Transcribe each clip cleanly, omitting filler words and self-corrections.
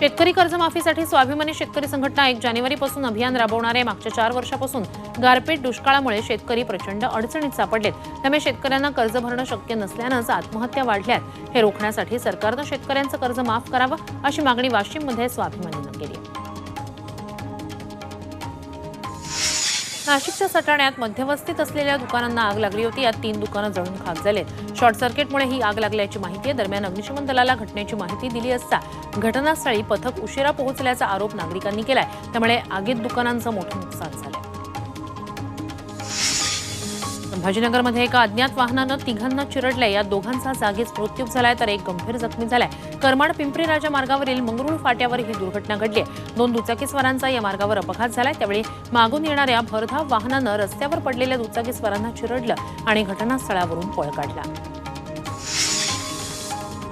शेतकरी कर्जमाफीसाठी स्वाभिमानी शेतकरी संघटना 1 जानेवारीपासून अभियान राबवणार आहे। मागच्या 4 वर्षापासून गारपीट दुष्काळामुळे शेतकरी प्रचंड अडचणीत सापडलेत। त्यामुळे शेतकऱ्यांना कर्ज भरणं शक्य नसल्यानंच आत्महत्या वाढल्यात। हे रोखण्यासाठी सरकारनं शेतकऱ्यांचं कर्ज माफ करावं अशी मागणी वाशिममध्ये स्वाभिमानीनं केली आहे। नाशिकच्या सटाण्यात मध्यवस्तीत असलेल्या दुकानांना आग लागली होती। यात 3 दुकानं जळून खाक झालेत। शॉर्ट सर्किटमुळे ही आग लागल्याची माहिती आहे। दरम्यान अग्निशमन दलाला घटनेची माहिती दिली असता घटनास्थळी पथक उशिरा पोहोचल्याचा आरोप नागरिकांनी केलाय। त्यामुळे आगीत दुकानांचं मोठं नुकसान झालंय। संभाजीनगरमध्ये एका अज्ञात वाहनानं 3घांना चिरडलंय। या दोघांचा जागीच मृत्यू झालाय तर एक गंभीर जखमी झालाय। करमाड पिंपरी राजा मार्गावरील मंगरुळ फाट्यावर ही दुर्घटना घडली आहे। 2 दुचाकीस्वारांचा या मार्गावर अपघात झालाय। त्यावेळी मागून येणाऱ्या भरधाव वाहनानं रस्त्यावर पडलेल्या दुचाकीस्वारांना चिरडलं आणि घटनास्थळावरून पळ काढला।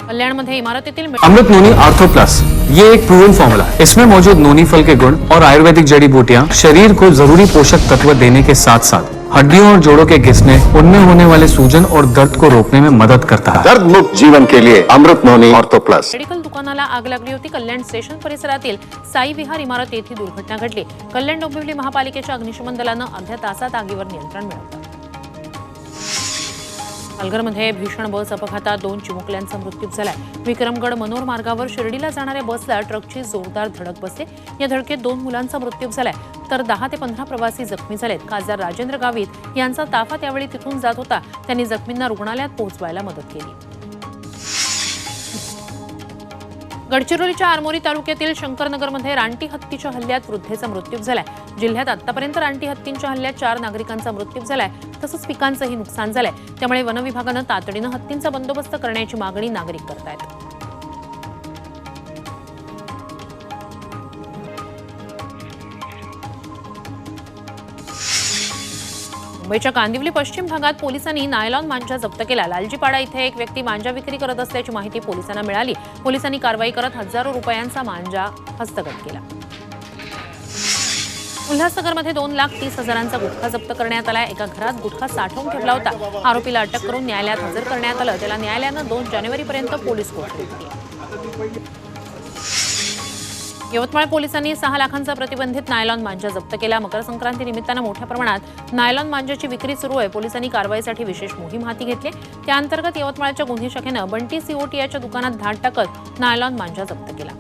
कल्याणमध्ये इमारतीतील अमृत नोनी आर्थो प्लस ये एक प्रूवन फॉर्मूला है। इसमें मौजूद नोनी फल के गुण और आयुर्वेदिक जड़ी बूटियां शरीर को जरूरी पोषक तत्व देने के साथ साथ हड्डियों और जोड़ों के घिसने, उनमें होने वाले सूजन और दर्द को रोकने में मदद करता है। दर्द मुक्त जीवन के लिए अमृत नोनी आर्थो प्लस। मेडिकल दुकानाला आग लागली होती। कल्याण स्टेशन परिसरातील साई विहार इमारत येथे दुर्घटना घडली। कल्याण डोंबिवली महापालिकेच्या अग्निशमन दलानं अर्ध्या तासात आगीवर नियंत्रण मिळवलं। पालघरमध्ये भीषण बस अपघातात 2 चिमुकल्यांचा मृत्यू झालाय। विक्रमगड मनोर मार्गावर शिर्डीला जाणाऱ्या बसला ट्रकची जोरदार धडक बसली। या धडकेत 2 मुलांचा मृत्यू झालाय तर 10 ते 15 प्रवासी जखमी झालेत। खासदार राजेंद्र गावित यांचा ताफा त्यावेळी तिथून जात होता। त्यांनी जखमींना रुग्णालयात पोहोचवायला मदत केली। गडचिरोलीच्या आरमोरी तालुक्यातील शंकरनगरमध्ये रानटी हत्तीच्या हल्ल्यात वृद्धेचा मृत्यू झालाय। जिल्ह्यात आतापर्यंत रानटी हत्तींच्या हल्ल्यात 4 नागरिकांचा मृत्यू झालाय तसंच पिकांचंही नुकसान झालंय। त्यामुळे वनविभागानं तातडीनं हत्तींचा बंदोबस्त करण्याची मागणी नागरिक करतायत। मुंबईच्या कांदिवली पश्चिम भागात पोलिसांनी नायलॉन मांजा जप्त केला। लालजीपाडा इथे एक व्यक्ती मांजा विक्री करत असल्याची माहिती पोलिसांना मिळाली। पोलिसांनी कारवाई करत हजारो रुपयांचा मांजा हस्तगत केला। उल्हासनगरमध्ये 2,30,000चा गुटखा जप्त करण्यात आला। एका घरात गुटखा साठवून ठेवला होता। आरोपीला अटक करून न्यायालयात हजर करण्यात आलं। त्याला न्यायालयानं 2 जानेवारीपर्यंत पोलीस कोठडी दिली। यवतमाळ पोलिसांनी 6 लाखांचा प्रतिबंधित नायलॉन मांजा जप्त केला। मकर संक्रांती निमित्तानं मोठ्या प्रमाणात नायलॉन मांजाची विक्री सुरू आहे। पोलिसांनी कारवाईसाठी विशेष मोहीम हाती घेतली। त्याअंतर्गत यवतमाळच्या गुन्हे शाखेनं बंटी सीओटीआच्या दुकानात धाड टाकत नायलॉन मांजा जप्त केला।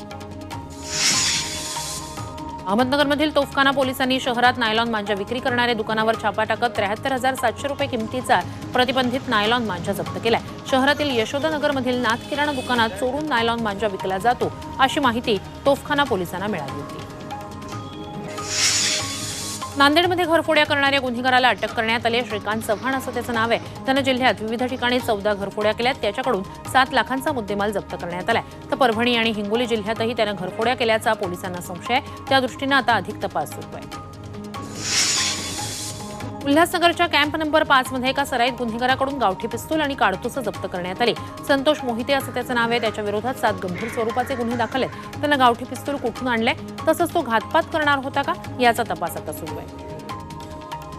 अहमदनगरमधील तोफखाना पोलिसांनी शहरात नायलॉन मांजा विक्री करणाऱ्या दुकानावर छापा टाकत 73,700 रुपये किमतीचा प्रतिबंधित नायलॉन मांजा जप्त केलाय। शहरातील यशोदानगरमधील नाथ किराणा दुकानात चोरून नायलॉन मांजा विकला जातो अशी माहिती तोफखाना पोलिसांना मिळाली होती। नांदेडमध्ये घरफोड्या करणाऱ्या गुन्हेगाराला अटक करण्यात आली आहे। श्रीकांत चव्हाण असं त्याचं नाव आहे। त्यानं जिल्ह्यात विविध ठिकाणी 14 घरफोड्या केल्यात। त्याच्याकडून 7 लाखांचा मुद्देमाल जप्त करण्यात आलाय। तर परभणी आणि हिंगोली जिल्ह्यातही त्यानं घरफोड्या केल्याचा पोलिसांना संशय आहे। त्या दृष्टीनं आता अधिक तपास सुरू आहे। उल्हासनगरच्या कॅम्प नंबर 5 मध्ये एका सराईत गुन्हेगाराकडून गावठी पिस्तूल आणि काडतुसं जप्त करण्यात आली। संतोष मोहिते असं त्याचं नाव आहे। त्याच्या विरोधात 7 गंभीर स्वरूपाचे गुन्हे दाखल आहेत। त्यानं गावठी पिस्तूल कुठून आणलंय तसंच तो घातपात करणार होता का याचा तपास आता सुरू आहे।